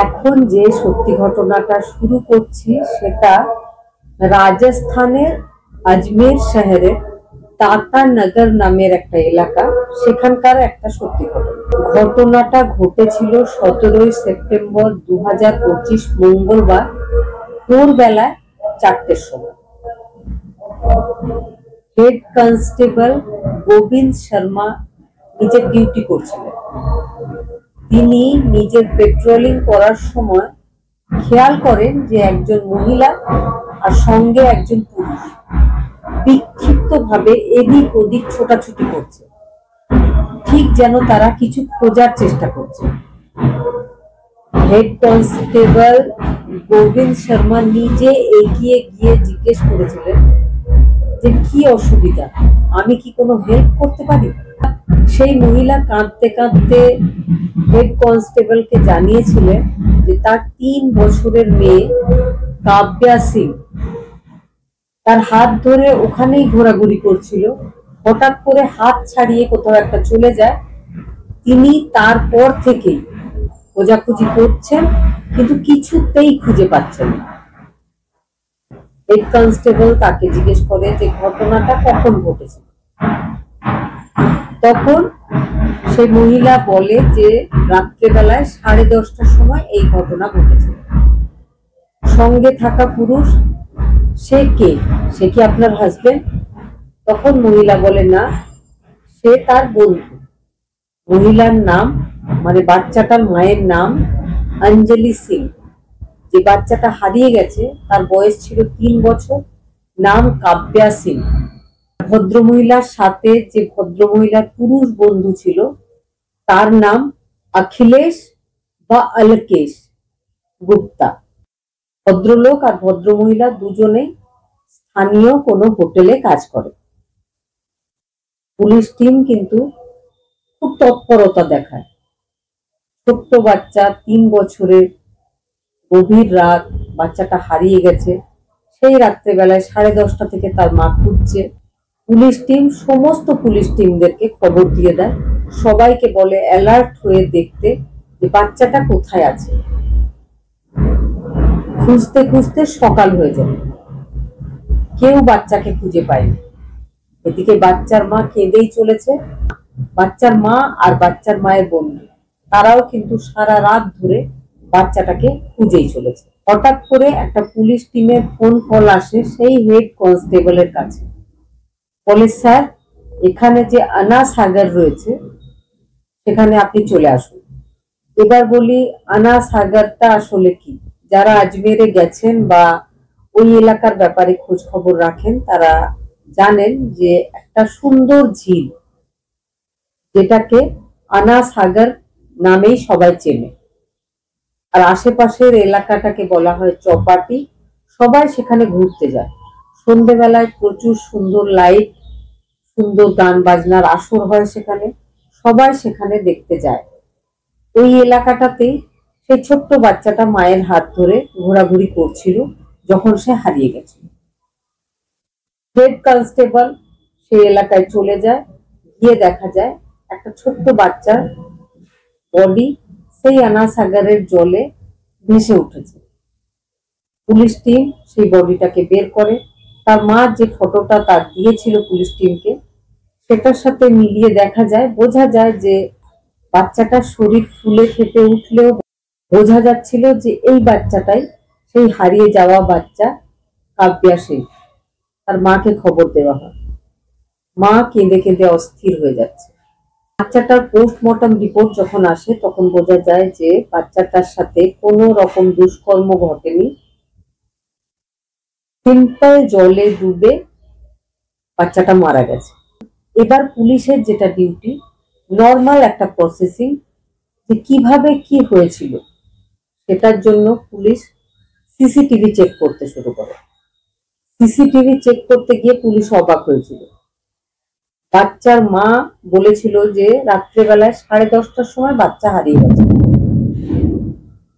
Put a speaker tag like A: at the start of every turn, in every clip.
A: এখন যে সত্যি ঘটনাটা শুরু করছি সেটা রাজস্থানের আজমের শহরের টাটা নগর নামের একটা এলাকা, সেখানকার একটা সত্যি ঘটনা। ঘটনাটা ঘটেছিল 17 সেপ্টেম্বর 2025 মঙ্গলবার ভোরবেলায় 4টের সময়। হেড কনস্টেবল গোবিন্দ শর্মা নিজের ডিউটি করছিলেন। তিনি নিজের পেট্রোলিং করার সময় খেয়াল করেন যে একজন মহিলা আর সঙ্গে একজন পুরুষ বিক্ষিপ্ত ভাবে এদিক ওদিক ছোটাছুটি করছে, ঠিক যেন তারা কিছু খোঁজার চেষ্টা করছে। হেড কনস্টেবল গোবিন্দ শর্মা নিজে এগিয়ে গিয়ে জিজ্ঞেস করেছিলেন যে কি অসুবিধা, আমি কি কোনো হেল্প করতে পারি। সেই মহিলা কাঁদতে কাঁদতে হেড কনস্টেবলকে জানিয়েছিলেন যে তার 3 বছরের মেয়ে কাব্যা সিং তার হাত ধরে ওখানেই ঘোরাঘুরি করছিল, হঠাৎ করে হাত ছাড়িয়ে কোথাও একটা চলে যায়। তিনি তারপর থেকেই খোঁজাখুঁজি করছেন, কিন্তু কিছুতেই খুঁজে পাচ্ছেন না। হেড কনস্টেবল তাকে জিজ্ঞেস করে যে ঘটনাটা কখন ঘটেছে। তখন সেই মহিলা বলে যে রাত্রেবেলায় 10:30টার সময় এই ঘটনা ঘটেছে। সঙ্গে থাকা পুরুষ সে কে, সে কি আপনার হাজবেন্ড? তখন মহিলা বলে না, সে তার বন্ধু। মহিলার নাম মানে বাচ্চাটার মায়ের নাম অঞ্জলি সিং। যে বাচ্চাটা হারিয়ে গেছে তার বয়স ছিল 3 বছর, নাম কাব্যা সিং। ভদ্রমহিলার সাথে যে ভদ্রমহিলার পুরুষ বন্ধু ছিল তার নাম অখিলেশ বা অলকেশ গুপ্তা। ভদ্রলোক আর ভদ্রমহিলা দুজনে স্থানীয় কোনো হোটেলে কাজ করে। পুলিশ টিম কিন্তু খুব তৎপরতা দেখায়। ছোট্ট বাচ্চা 3 বছরের, গভীর রাত, বাচ্চাটা হারিয়ে গেছে। সেই রাত্রেবেলায় 10:30টা থেকে তার মা খুঁজছে। পুলিশ টিম সমস্ত পুলিশ টিমদেরকে খবর দিয়ে দেয়, সবাইকে বলে অ্যালার্ট হয়ে দেখতে যে বাচ্চাটা কোথায় আছে। খুঁজতে খুঁজতে সকাল হয়ে যায়, কেউ বাচ্চাকে খুঁজে পায়নি। এদিকে বাচ্চার মা কেঁদেই চলেছে। বাচ্চার মা আর বাচ্চার মায়ের বন্ধু তারাও কিন্তু সারা রাত ধরে বাচ্চাটাকে খুঁজেই চলেছে। হঠাৎ করে একটা পুলিশ টিমের ফোন কল আসে সেই হেড কনস্টেবলের কাছে। বলে, স্যার, এখানে যে আনা সাগর রয়েছে সেখানে আপনি চলে আসুন। এবার বলি, আনা সাগরটা আসলে কি? যারা আজমেরে গেছেন বা ওই এলাকার ব্যাপারে খোঁজ খবর রাখেন তারা জানেন যে একটা সুন্দর ঝিল, যেটাকে আনা সাগর নামেই সবাই চেনে। আর আশেপাশের এলাকাটাকে বলা হয় চপাটি। সবাই সেখানে ঘুরতে যায়। সন্ধ্যেবেলায় প্রচুর সুন্দর লাইট, সুন্দর গান বাজনার আসর হয় সেখানে, সবাই সেখানে দেখতে যায়। ওই এলাকাটাতেই সেই ছোট্ট বাচ্চাটা মায়ের হাত ধরে ঘোরাঘুরি করছিল যখন সে হারিয়ে গেছিল। হেড কনস্টেবল সেই এলাকায় চলে যায়, গিয়ে দেখা যায় একটা ছোট্ট বাচ্চার বডি সেই আনা সাগরের জলে ভেসে উঠেছে। পুলিশ টিম সেই বডিটাকে বের করে। তার মা যে ফটোটা তার দিয়েছিল পুলিশ টিমকে, সেটার সাথে মিলিয়ে দেখা যায়, বোঝা যায় যে বাচ্চাটার শরীর ফুলে ফেপে উঠলেও বোঝা যাচ্ছিল যে এই বাচ্চাটাই সেই হারিয়ে যাওয়া বাচ্চা কাব্যা সিং। তার মাকে খবর দেওয়া হয়। মা কেঁদে কেঁদে অস্থির হয়ে যাচ্ছে। বাচ্চাটার পোস্টমর্টম রিপোর্ট যখন আসে তখন বোঝা যায় যে বাচ্চাটার সাথে কোনো রকম দুষ্কর্ম ঘটেনি। সিম্পল জলে ডুবে বাচ্চাটা মারা গেছে। এবার পুলিশের যেটা ডিউটি, নর্মাল একটা প্রসেসিং, যে কিভাবে কি হয়েছিল সেটার জন্য পুলিশ সিসিটিভি চেক করতে শুরু করে। সিসিটিভি চেক করতে গিয়ে পুলিশ অবাক হয়েছিল। বাচ্চার মা বলেছিল যে রাত্রেবেলায় 10:30টার সময় বাচ্চা হারিয়ে গেছে,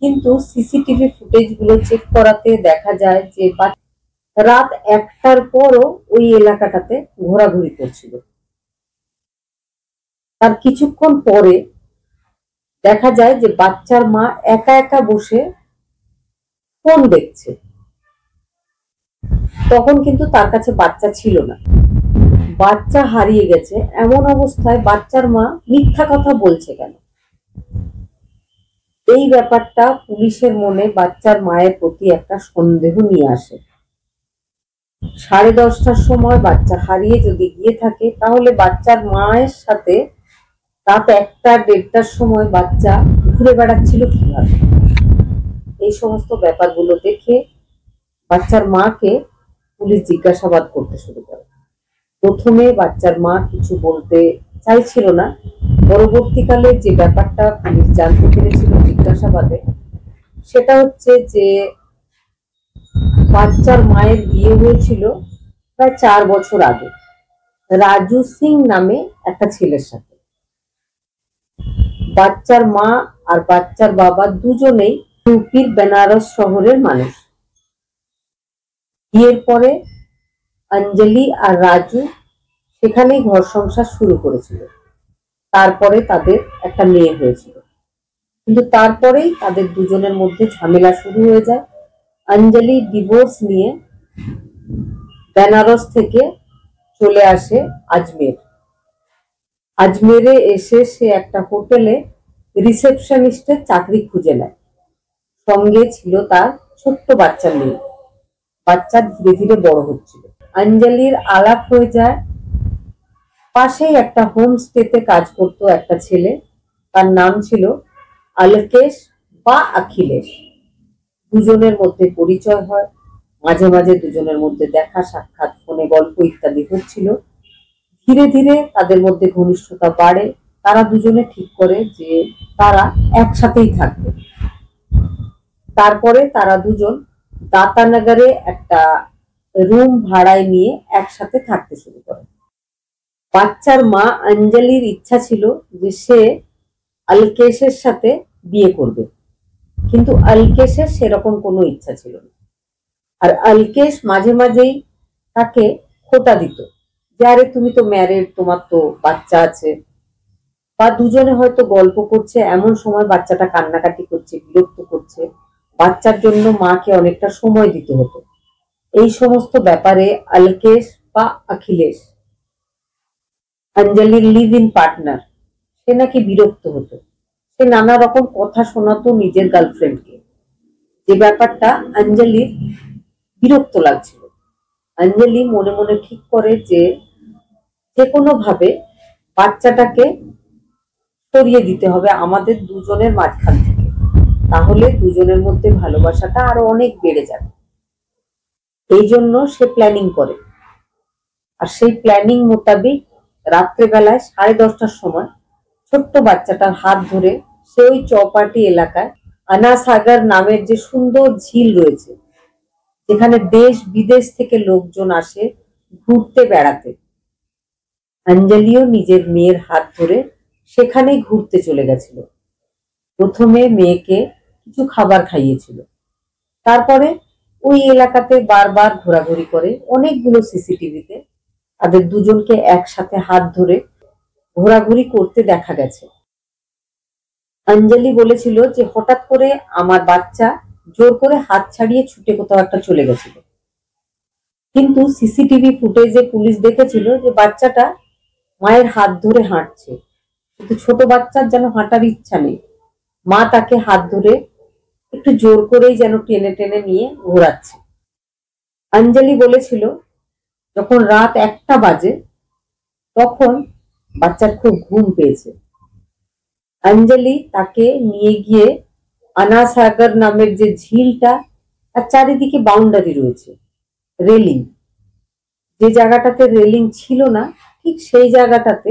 A: কিন্তু সিসিটিভি ফুটেজ গুলো চেক করাতে দেখা যায় যে রাত 1টার পরও ওই এলাকাটাতে ঘোরাঘুরি করছিল। তার কিছুক্ষণ পরে দেখা যায় যে বাচ্চার মা একা একা বসে ফোন দেখছে। তখন কিন্তু তার কাছে বাচ্চা ছিল না, বাচ্চা হারিয়ে গেছে। এমন অবস্থায় বাচ্চার মা মিথ্যা কথা বলছে কেন? এই ব্যাপারটা পুলিশের মনে বাচ্চার মায়ের প্রতি একটা সন্দেহ নিয়ে আসে। 10:30টার সময় বাচ্চা হারিয়ে যদি গিয়ে থাকে, তাহলে বাচ্চার মায়ের সাথে রাত 1টা-1:30টার সময় বাচ্চা ঘুরে বেড়াচ্ছিল কিভাবে? এই সমস্ত ব্যাপারগুলো দেখে বাচ্চার মাকে পুলিশ জিজ্ঞাসাবাদ করতে শুরু করে। প্রথমে বাচ্চার মা কিছু বলতে চাইছিল না। পরবর্তীকালে যে ব্যাপারটা পুলিশ জানতে পেরেছিল জিজ্ঞাসাবাদে, সেটা হচ্ছে যে বাচ্চার মায়ের বিয়ে হয়েছিল প্রায় 4 বছর আগে রাজু সিং নামে একটা ছেলের সাথে। বাচ্চার মা আর বাচ্চার বাবা দুজনেই ইউপির বেনারস শহরের মানুষ। বিয়ের পরে অঞ্জলি আর রাজু সেখানেই ঘর সংসার শুরু করেছিল। তারপরে তাদের একটা মেয়ে হয়েছিল, কিন্তু তারপরেই তাদের দুজনের মধ্যে ঝামেলা শুরু হয়ে যায়। অঞ্জলি ডিভোর্স নিয়ে বেনারস থেকে চলে আসে আজমের। আজমেরে এসে সে একটা হোটেলে রিসেপশনিস্টের চাকরি খুঁজে নেয়। সঙ্গে ছিল তার ছোট্ট বাচ্চা মেয়ে। বাচ্চা ধীরে ধীরে বড় হচ্ছিল। অঞ্জলির আলাপ হয়ে যায় পাশেই একটা হোমস্টেতে কাজ করত একটা ছেলে, তার নাম ছিল অলকেশ বা অখিলেশ। দুজনের মধ্যে পরিচয় হয়, মাঝে মাঝে দুজনের মধ্যে দেখা সাক্ষাৎ, ফোনে গল্প ইত্যাদি হচ্ছিল। ধীরে ধীরে তাদের মধ্যে ঘনিষ্ঠতা বাড়ে। তারা দুজনে ঠিক করে যে তারা একসাথেই থাকবে। তারপরে তারা দুজন দাতানগরে একটা রুম ভাড়ায় নিয়ে একসাথে থাকতে শুরু করে। বাচ্চার মা অঞ্জলির ইচ্ছা ছিল যে সে অলকেশের সাথে বিয়ে করবে, কিন্তু অলকেশের সেরকম কোনো ইচ্ছা ছিল না। আর অলকেশ মাঝে মাঝেই তাকে খোঁটা দিত যে আরে তুমি তো ম্যারেড, তোমার তো বাচ্চা আছে। বা দুজনে হয়তো গল্প করছে, এমন সময় বাচ্চাটা কান্নাকাটি করছে, বিরক্ত করছে, বাচ্চার জন্য মাকে অনেকটা সময় দিতে হতো। এই সমস্ত ব্যাপারে অলকেশ বা অখিলেশ, অঞ্জলির লিভ ইন পার্টনার, সে নাকি বিরক্ত হতো। সে নানা রকম কথা শোনাতো নিজের গার্লফ্রেন্ডকে, যে ব্যাপারটা অঞ্জলির বিরক্ত লাগছিল। অঞ্জলি মনে মনে ঠিক করে যে যে কোনো ভাবে বাচ্চাটাকে সরিয়ে দিতে হবে আমাদের দুজনের মাঝখান থেকে, তাহলে দুজনের মধ্যে ভালোবাসাটা আরো অনেক বেড়ে যাবে। এই জন্য সে প্ল্যানিং করে। আর সেই প্ল্যানিং মোতাবেক রাত্রেবেলায় 10:30টার সময় ছোট্ট বাচ্চাটার হাত ধরে সে ওই চৌপাটি এলাকায় আনাসাগর নামের যে সুন্দর ঝিল রয়েছে, যেখানে দেশ বিদেশ থেকে লোকজন আসে ঘুরতে বেড়াতে, অঞ্জলিও নিজের মেয়ের হাত ধরে সেখানে ঘুরতে চলে গেছিল। প্রথমে মেয়েকে কিছু খাবার খাইয়েছিল, তারপরে ওই এলাকাতে বারবার ঘোরাঘুরি করে। অনেকগুলো সিসিটিভিতে তাদের দুজনকে একসাথে হাত ধরে ঘোরাঘুরি করতে দেখা গেছে। অঞ্জলি বলেছিল যে হঠাৎ করে আমার বাচ্চা জোর করে হাত ছাড়িয়ে ছুটে কোথাও একটা চলে গেছিল, কিন্তু সিসিটিভি ফুটেজে পুলিশ দেখেছিল যে বাচ্চাটা মায়ের হাত ধরে হাঁটছে, কিন্তু ছোট বাচ্চার যেন হাঁটার ইচ্ছা নেই। মা তাকে হাত ধরে একটু জোর করেই যেন টেনে টেনে নিয়ে ঘোরাচ্ছে। অঞ্জলি বলেছিল যখন রাত 1টা বাজে তখন বাচ্চার খুব ঘুম পেয়েছে। অঞ্জলি তাকে নিয়ে গিয়ে আনাসাগর নামের যে ঝিলটা, তার চারিদিকে বাউন্ডারি রয়েছে, রেলিং, যে জায়গাটাতে রেলিং ছিল না ঠিক সেই জায়গাটাতে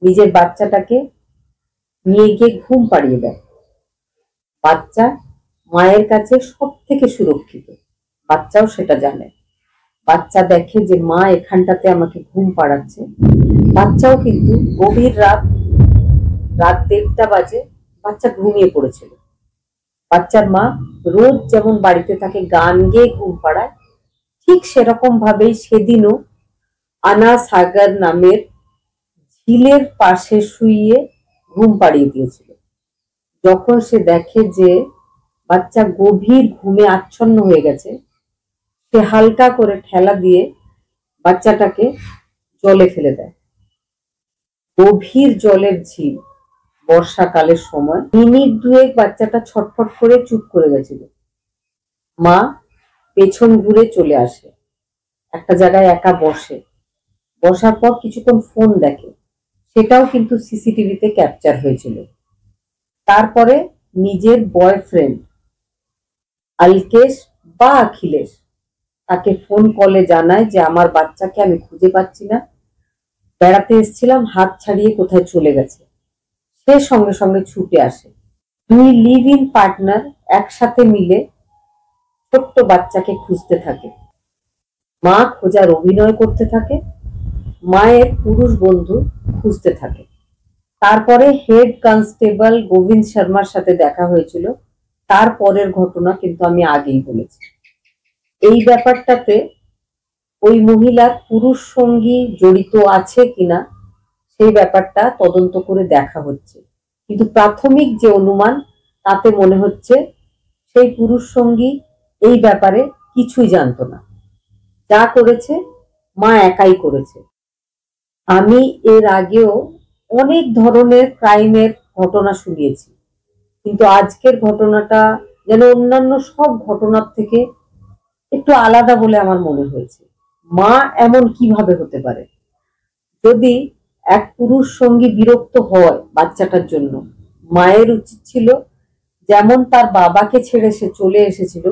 A: নিজের বাচ্চাটাকে নিয়ে গিয়ে ঘুম পাড়িয়ে দেয়। বাচ্চা মায়ের কাছে সব থেকে সুরক্ষিত, বাচ্চাও সেটা জানে। বাচ্চা দেখে যে মা এখানটাতে আমাকে ঘুম পাড়াচ্ছে। বাচ্চাও কিন্তু গভীর রাত 1:30টা বাজে বাচ্চা ঘুমিয়ে পড়েছিল। বাচ্চার মা রোজ যেমন বাড়িতে তাকে গান গেয়ে ঘুম পাড়ায়, ঠিক সেরকম ভাবেই সেদিনও আনাসাগর নামের ঝিলের পাশে শুইয়ে ঘুম পাড়িয়ে দিয়েছিল। যখন সে দেখে যে বাচ্চা গভীর ঘুমে আচ্ছন্ন হয়ে গেছে, সে হালকা করে ঠেলা দিয়ে বাচ্চাটাকে জলে ফেলে দেয়। গভীর জলের ঝিল, বর্ষাকালের সময়। মিনিট দুয়েক বাচ্চাটা ছটফট করে চুপ করে গেছিল। মা পেছন ঘুরে চলে আসে, একটা জায়গায় একা বসে। বসার পর কিছুক্ষণ ফোন দেখে, সেটাও কিন্তু সিসিটিভিতে ক্যাপচার হয়েছিল। তারপরে নিজের বয়ফ্রেন্ড আলকেশ বা অখিলেশ তাকে ফোন কলে জানায় যে আমার বাচ্চাকে আমি খুঁজে পাচ্ছি না, বেড়াতে এসেছিলাম, হাত ছাড়িয়ে কোথায় চলে গেছে। সে সঙ্গে সঙ্গে ছুটে আসে। দুই লিভ ইন পার্টনার একসাথে মিলে ছোট্ট বাচ্চাকে খুঁজতে থাকে। মা খোঁজার অভিনয় করতে থাকে, মায়ের পুরুষ বন্ধু খুঁজতে থাকে। তারপরে হেড কনস্টেবল গোবিন্দ শর্মার সাথে দেখা হয়েছিল। তারপরের ঘটনা কিন্তু আমি আগেই বলেছি। এই ব্যাপারটাতে ওই মহিলার পুরুষ সঙ্গী জড়িত আছে কিনা সেই ব্যাপারটা তদন্ত করে দেখা হচ্ছে, কিন্তু প্রাথমিক যে অনুমান তাতে মনে হচ্ছে সেই পুরুষ সঙ্গী এই ব্যাপারে কিছুই জানতো না। যা করেছে মা একাই করেছে। আমি এর আগেও অনেক ধরনের ক্রাইমের ঘটনা শুনিয়েছি, কিন্তু আজকের ঘটনাটা যেন অন্যান্য সব ঘটনার থেকে একটু আলাদা বলে আমার মনে হয়েছে। মা এমন কিভাবে হতে পারে? যদি এক পুরুষ সঙ্গী বিরক্ত হয় বাচ্চাটার জন্য, মায়ের উচিত ছিল যেমন তার বাবাকে ছেড়ে সে চলে এসেছিল,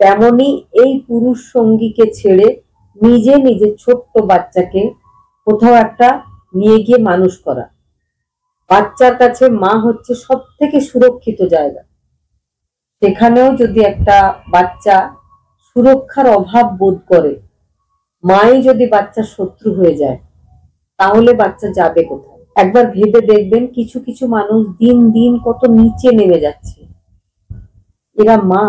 A: তেমনি এই পুরুষ সঙ্গীকে ছেড়ে নিজে নিজে ছোট্ট বাচ্চাকে কোথাও একটা নিয়ে গিয়ে মানুষ করা। বাচ্চার কাছে মা হচ্ছে সব থেকে সুরক্ষিত জায়গা। সেখানেও যদি একটা বাচ্চা সুরক্ষার অভাব বোধ করে, মাই যদি বাচ্চার শত্রু হয়ে যায়, তাহলে বাচ্চা যাবে কোথায়? একবার ভেবে দেখবেন, কিছু কিছু মানুষ দিন দিন কত নিচে নেমে যাচ্ছে। এরা মা